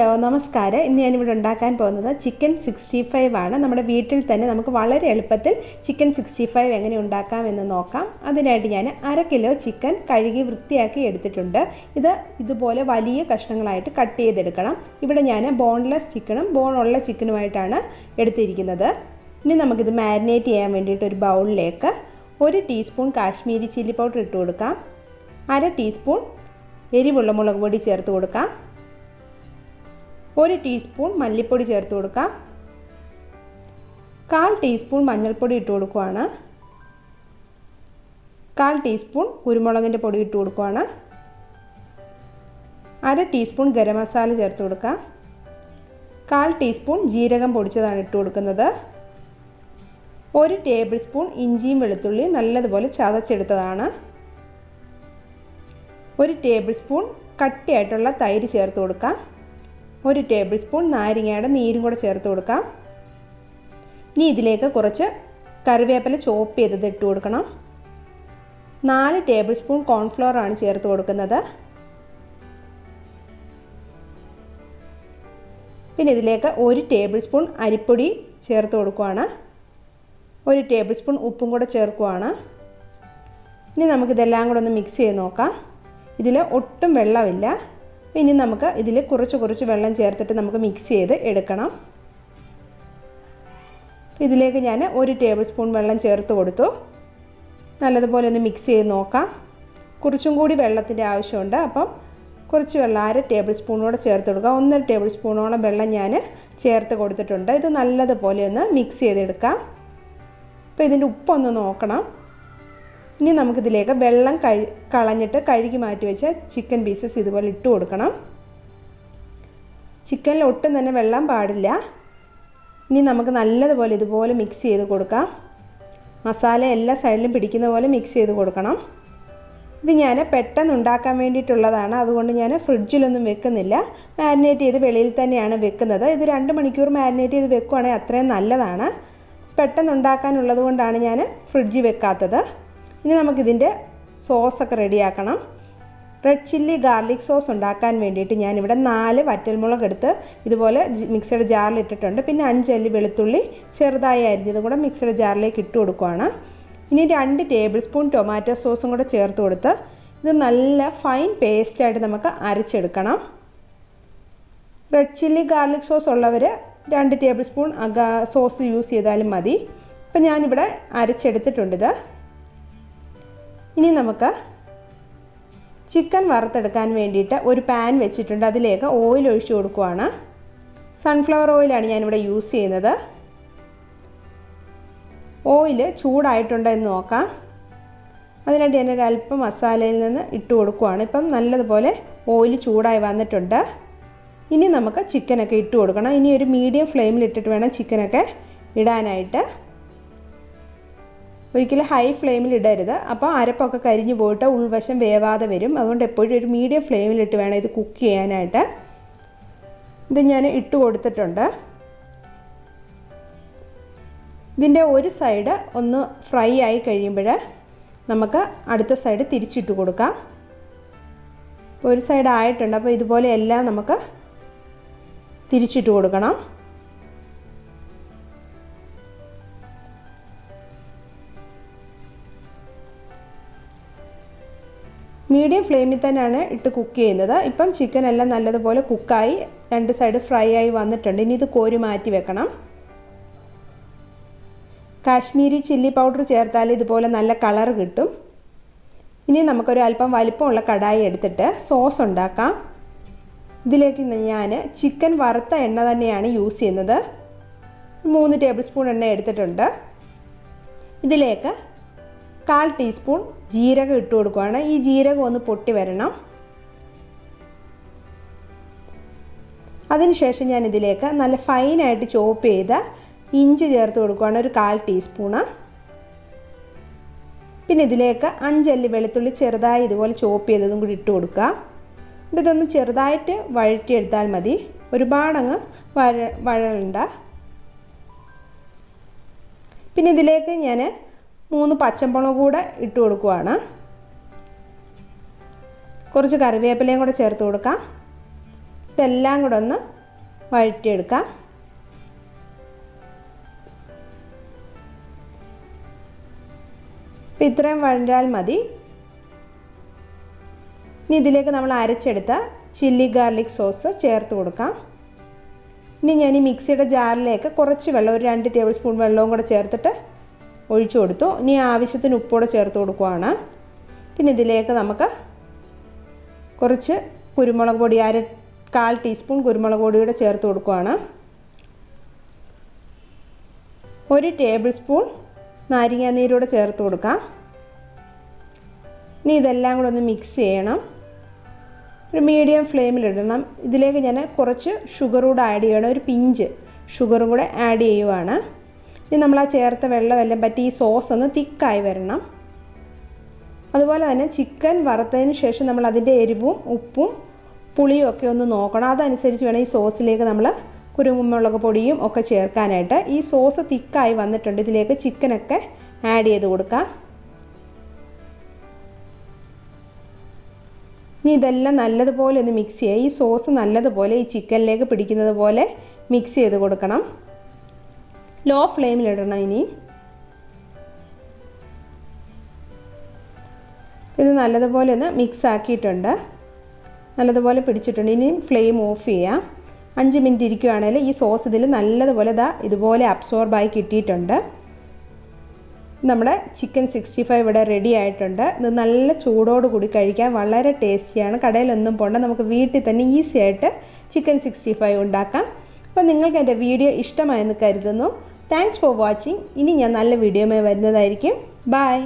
Hello നമസ്കാരം. ഇന്ന് ഞാനിവിടെ ഉണ്ടാക്കാൻ പോകുന്നത് ചിക്കൻ 65 ആണ്. നമ്മുടെ വീട്ടിൽ തന്നെ നമുക്ക് വളരെ എളുപ്പത്തിൽ ചിക്കൻ 65 എങ്ങനെ ഉണ്ടാക്കാമെന്ന് നോക്കാം. അതിനായിട്ട് ഞാൻ 1/2 കിലോ ചിക്കൻ കഴുകി വൃത്തിയാക്കി എടുത്തിട്ടുണ്ട്. ഇതുപോലെ വലിയ കഷ്ണങ്ങളായിട്ട് കട്ട് ചെയ്തെടുക്കണം. ഇവിടെ ഞാൻ ബോൺലെസ് ചിക്കനും ബോണുള്ള ചിക്കനുമായിട്ടാണ് എടുത്തിരിക്കുന്നത്. ഇനി നമുക്കിത് മാരിനേറ്റ് ചെയ്യാൻ വേണ്ടിയിട്ട് ഒരു ബൗളിലേക്ക് 1 ടീസ്പൂൺ കാശ്മീരി ചില്ലി പൗഡർ ഇട്ട് കൊടുക്കാം. 1/2 ടീസ്പൂൺ എരിവുള്ള മുളക് പൊടി ചേർത്ത് കൊടുക്കാം. 1 ടീസ്പൂൺ മല്ലിപ്പൊടി ചേർത്ത് കൊടുക്കാം. 1/4 ടീസ്പൂൺ മഞ്ഞൾപ്പൊടി ഇട്ട് കൊടുക്കുകയാണ്. 1/4 ടീസ്പൂൺ കുരുമുളകിൻ്റെ പൊടി ഇട്ട് കൊടുക്കുകയാണ്. 1/2 ടീസ്പൂൺ ഗരം മസാല ചേർത്ത് കൊടുക്കാം. 1/4 ടീസ്പൂൺ ജീരകം പൊടിച്ചതാണ് ഇട്ട് കൊടുക്കുന്നത്. 1 ടേബിൾ സ്പൂൺ ഇഞ്ചിയും വെളുത്തുള്ളിയും നല്ലതുപോലെ ചതച്ചെടുത്തതാണ്. 1 ടേബിൾ സ്പൂൺ കട്ടിയായിട്ടുള്ള തൈര് ചേർത്ത് കൊടുക്കാം. 1 ടേബിൾ സ്പൂൺ നാരങ്ങയുടെ നീരും കൂടെ ചേർത്ത് കൊടുക്കാം. ഇനി ഇതിലേക്ക് കുറച്ച് കറിവേപ്പില ചോപ്പ് ചെയ്തത് ഇട്ട് കൊടുക്കണം. 4 ടേബിൾ സ്പൂൺ കോൺഫ്ലോർ ആണ് ചേർത്ത് കൊടുക്കുന്നത്. പിന്നെ ഇതിലേക്ക് 1 ടേബിൾ സ്പൂൺ അരിപ്പൊടി ചേർത്ത് കൊടുക്കുകയാണ്. 1 ടേബിൾ സ്പൂൺ ഉപ്പും കൂടെ ചേർക്കുകയാണ്. ഇനി നമുക്കിതെല്ലാം കൂടെ ഒന്ന് മിക്സ് ചെയ്ത് നോക്കാം. ഇതിൽ ഒട്ടും വെള്ളമില്ല. ഇനി നമുക്ക് ഇതിൽ കുറച്ച് വെള്ളം ചേർത്തിട്ട് നമുക്ക് മിക്സ് ചെയ്ത് എടുക്കണം. ഇതിലേക്ക് ഞാൻ 1 ടേബിൾ സ്പൂൺ വെള്ളം ചേർത്ത് കൊടുത്തു. നല്ലതുപോലെ ഒന്ന് മിക്സ് ചെയ്ത് നോക്കാം. കുറച്ചും കൂടി വെള്ളത്തിൻ്റെ ആവശ്യമുണ്ട്. അപ്പം കുറച്ച് വെള്ളം 1/2 ടേബിൾ സ്പൂണോടെ ചേർത്ത് കൊടുക്കുക. 1 ടേബിൾ സ്പൂണോളം വെള്ളം ഞാൻ ചേർത്ത് കൊടുത്തിട്ടുണ്ട്. ഇത് നല്ലതുപോലെ ഒന്ന് മിക്സ് ചെയ്തെടുക്കാം. അപ്പോൾ ഇതിൻ്റെ ഉപ്പൊന്ന് നോക്കണം. ഇനി നമുക്കിതിലേക്ക് വെള്ളം കളഞ്ഞിട്ട് കഴുകി മാറ്റി വെച്ച ചിക്കൻ പീസസ് ഇതുപോലെ ഇട്ട് കൊടുക്കണം. ചിക്കനിൽ ഒട്ടും തന്നെ വെള്ളം പാടില്ല. ഇനി നമുക്ക് നല്ലതുപോലെ ഇതുപോലെ മിക്സ് ചെയ്ത് കൊടുക്കാം. മസാല എല്ലാ സൈഡിലും പിടിക്കുന്ന പോലെ മിക്സ് ചെയ്ത് കൊടുക്കണം. ഇത് ഞാൻ പെട്ടെന്ന് ഉണ്ടാക്കാൻ വേണ്ടിയിട്ടുള്ളതാണ്. അതുകൊണ്ട് ഞാൻ ഫ്രിഡ്ജിലൊന്നും വെക്കുന്നില്ല. മാരിനേറ്റ് ചെയ്ത് വെളിയിൽ തന്നെയാണ് വെക്കുന്നത്. ഇത് 2 മണിക്കൂർ മാരിനേറ്റ് ചെയ്ത് വെക്കുകയാണെങ്കിൽ അത്രയും നല്ലതാണ്. പെട്ടെന്ന് ഉണ്ടാക്കാനുള്ളത് കൊണ്ടാണ് ഞാൻ ഫ്രിഡ്ജിൽ വെക്കാത്തത്. ഇനി നമുക്കിതിൻ്റെ സോസൊക്കെ റെഡിയാക്കണം. റെഡ് ചില്ലി ഗാർലിക് സോസ് ഉണ്ടാക്കാൻ വേണ്ടിയിട്ട് ഞാനിവിടെ 4 വറ്റൽമുളക് എടുത്ത് ഇതുപോലെ മിക്സഡ് ജാറിൽ ഇട്ടിട്ടുണ്ട്. പിന്നെ 5 അല്ലി വെളുത്തുള്ളി ചെറുതായി അരിഞ്ഞതും കൂടെ മിക്സഡ് ജാറിലേക്ക് ഇട്ട് കൊടുക്കുകയാണ്. ഇനി 2 ടേബിൾ സ്പൂൺ ടൊമാറ്റോ സോസും കൂടെ ചേർത്ത് കൊടുത്ത് ഇത് നല്ല ഫൈൻ പേസ്റ്റായിട്ട് നമുക്ക് അരച്ചെടുക്കണം. റെഡ് ചില്ലി ഗാർലിക് സോസ് ഉള്ളവർ 2 ടേബിൾ സ്പൂൺ സോസ് യൂസ് ചെയ്താലും മതി. ഇപ്പം ഞാനിവിടെ അരച്ചെടുത്തിട്ടുണ്ടിത്. ഇനി നമുക്ക് ചിക്കൻ വറുത്തെടുക്കാൻ വേണ്ടിയിട്ട് ഒരു പാൻ വെച്ചിട്ടുണ്ട്. അതിലേക്ക് ഓയിൽ ഒഴിച്ച് കൊടുക്കുകയാണ്. സൺഫ്ലവർ ഓയിലാണ് ഞാനിവിടെ യൂസ് ചെയ്യുന്നത്. ഓയിൽ ചൂടായിട്ടുണ്ടോ എന്ന് നോക്കാം. അതിനായിട്ട് ഞാൻ ഒരല്പം മസാലയിൽ നിന്ന് ഇട്ട് കൊടുക്കുകയാണ്. ഇപ്പം നല്ലതുപോലെ ഓയിൽ ചൂടായി വന്നിട്ടുണ്ട്. ഇനി നമുക്ക് ചിക്കനൊക്കെ ഇട്ട് കൊടുക്കണം. ഇനി ഒരു മീഡിയം ഫ്ലെയിമിൽ ഇട്ടിട്ട് വേണം ചിക്കനൊക്കെ ഇടാനായിട്ട്. ഒരിക്കലും ഹൈ ഫ്ലെയിമിൽ ഇടരുത്. അപ്പോൾ അരപ്പൊക്കെ കരിഞ്ഞു പോയിട്ട് ഉൾവശം വേവാതെ വരും. അതുകൊണ്ട് എപ്പോഴും ഒരു മീഡിയം ഫ്ലെയിമിലിട്ട് വേണം ഇത് കുക്ക് ചെയ്യാനായിട്ട്. ഇത് ഞാൻ ഇട്ട് കൊടുത്തിട്ടുണ്ട്. ഇതിൻ്റെ ഒരു സൈഡ് ഒന്ന് ഫ്രൈ ആയി കഴിയുമ്പോൾ നമുക്ക് അടുത്ത സൈഡ് തിരിച്ചിട്ട് കൊടുക്കാം. ഒരു സൈഡ് ആയിട്ടുണ്ട്. അപ്പോൾ ഇതുപോലെ എല്ലാം നമുക്ക് തിരിച്ചിട്ട് കൊടുക്കണം. മീഡിയം ഫ്ലെയിമിൽ തന്നെയാണ് ഇട്ട് കുക്ക് ചെയ്യുന്നത്. ഇപ്പം ചിക്കൻ എല്ലാം നല്ലതുപോലെ കുക്കായി 2 സൈഡ് ഫ്രൈ ആയി വന്നിട്ടുണ്ട്. ഇനി ഇത് കോരി മാറ്റി വെക്കണം. കാശ്മീരി ചില്ലി പൗഡർ ചേർത്താൽ ഇതുപോലെ നല്ല കളർ കിട്ടും. ഇനി നമുക്കൊരു അല്പം വലിപ്പമുള്ള കടായി എടുത്തിട്ട് സോസ് ഉണ്ടാക്കാം. ഇതിലേക്ക് ഞാൻ ചിക്കൻ വറുത്ത എണ്ണ തന്നെയാണ് യൂസ് ചെയ്യുന്നത്. 3 ടേബിൾ സ്പൂൺ എണ്ണ എടുത്തിട്ടുണ്ട്. ഇതിലേക്ക് 1/4 ടീസ്പൂൺ ജീരകം ഇട്ട് കൊടുക്കുകയാണ്. ഈ ജീരകം ഒന്ന് പൊട്ടി വരണം. അതിനുശേഷം ഞാൻ ഇതിലേക്ക് നല്ല ഫൈനായിട്ട് ചോപ്പ് ചെയ്ത ഇഞ്ചി ചേർത്ത് കൊടുക്കുകയാണ്. ഒരു 1/4 ടീസ്പൂണ്. പിന്നെ ഇതിലേക്ക് 5 അല്ലി വെളുത്തുള്ളി ചെറുതായി ഇതുപോലെ ചോപ്പ് ചെയ്തതും കൂടി ഇട്ട് കൊടുക്കുക. ഇതൊന്ന് ചെറുതായിട്ട് വഴറ്റിയെടുത്താൽ മതി. ഒരുപാടങ്ങ് വഴണ്ട. പിന്നെ ഇതിലേക്ക് ഞാൻ 3 പച്ചമുളക് കൂടെ ഇട്ട് കൊടുക്കുകയാണ്. കുറച്ച് കറിവേപ്പിലയും കൂടെ ചേർത്ത് കൊടുക്കാം. ഇതെല്ലാം കൂടെ ഒന്ന് വഴറ്റിയെടുക്കാം. അപ്പോൾ ഇത്രയും വഴണ്ടാൽ മതി. ഇനി ഇതിലേക്ക് നമ്മൾ അരച്ചെടുത്ത ചില്ലി ഗാർലിക് സോസ് ചേർത്ത് കൊടുക്കാം. ഇനി ഞാൻ ഈ മിക്സിയുടെ ജാറിലേക്ക് കുറച്ച് വെള്ളം, ഒരു 2 ടേബിൾ സ്പൂൺ വെള്ളവും കൂടെ ചേർത്തിട്ട് ഒഴിച്ചു കൊടുത്തു. ഇനി ആവശ്യത്തിന് ഉപ്പോടെ ചേർത്ത് കൊടുക്കുകയാണ്. പിന്നെ ഇതിലേക്ക് നമുക്ക് കുറച്ച് കുരുമുളക് പൊടി, 1/4 ടീസ്പൂൺ കുരുമുളക് പൊടിയുടെ ചേർത്ത് കൊടുക്കുകയാണ്. 1 ടേബിൾ സ്പൂൺ നാരങ്ങാനീരൂടെ ചേർത്ത് കൊടുക്കാം. ഇനി ഇതെല്ലാം കൂടെ ഒന്ന് മിക്സ് ചെയ്യണം. ഒരു മീഡിയം ഫ്ലെയിമിലിടണം. ഇതിലേക്ക് ഞാൻ കുറച്ച് ഷുഗർ കൂടെ ആഡ് ചെയ്യണം. ഒരു പിഞ്ച് ഷുഗറും കൂടെ ആഡ് ചെയ്യുവാണ്. ഇനി നമ്മൾ ആ ചേർത്ത വെള്ളമെല്ലാം പറ്റി ഈ സോസ് ഒന്ന് തിക്കായി വരണം. അതുപോലെ തന്നെ ചിക്കൻ വറുത്തതിന് ശേഷം നമ്മൾ അതിൻ്റെ എരിവും ഉപ്പും പുളിയും ഒക്കെ ഒന്ന് നോക്കണം. അതനുസരിച്ച് വേണം ഈ സോസിലേക്ക് നമ്മൾ കുരുമുളക് പൊടിയും ഒക്കെ ചേർക്കാനായിട്ട്. ഈ സോസ് തിക്കായി വന്നിട്ടുണ്ട്. ഇതിലേക്ക് ചിക്കനൊക്കെ ആഡ് ചെയ്ത് കൊടുക്കാം. ഇനി ഇതെല്ലാം നല്ലതുപോലെ ഒന്ന് മിക്സ് ചെയ്യുക. ഈ സോസ് നല്ലതുപോലെ ഈ ചിക്കനിലേക്ക് പിടിക്കുന്നത് പോലെ മിക്സ് ചെയ്ത് കൊടുക്കണം. ലോ ഫ്ലെയിമിലിടണം. ഇനി ഇത് നല്ലതുപോലെ ഒന്ന് മിക്സ് ആക്കിയിട്ടുണ്ട്. നല്ലതുപോലെ പിടിച്ചിട്ടുണ്ട്. ഇനി ഫ്ലെയിം ഓഫ് ചെയ്യാം. 5 മിനിറ്റ് ഇരിക്കുകയാണെങ്കിൽ ഈ സോസ് ഇതിൽ നല്ലതുപോലെ ഇതുപോലെ അബ്സോർബായി കിട്ടിയിട്ടുണ്ട്. നമ്മുടെ ചിക്കൻ 65 ഇവിടെ റെഡി ആയിട്ടുണ്ട്. ഇത് നല്ല ചൂടോടുകൂടി കഴിക്കാൻ വളരെ ടേസ്റ്റിയാണ്. കടയിലൊന്നും പോകണ്ട, നമുക്ക് വീട്ടിൽ തന്നെ ഈസി ആയിട്ട് ചിക്കൻ 65 ഉണ്ടാക്കാം. അപ്പോൾ നിങ്ങൾക്ക് എൻ്റെ വീഡിയോ ഇഷ്ടമായെന്ന് കരുതുന്നു. Thanks for watching. ഇനി ഞാൻ നല്ല വീഡിയോയുമായി വരുന്നതായിരിക്കും. ബൈ.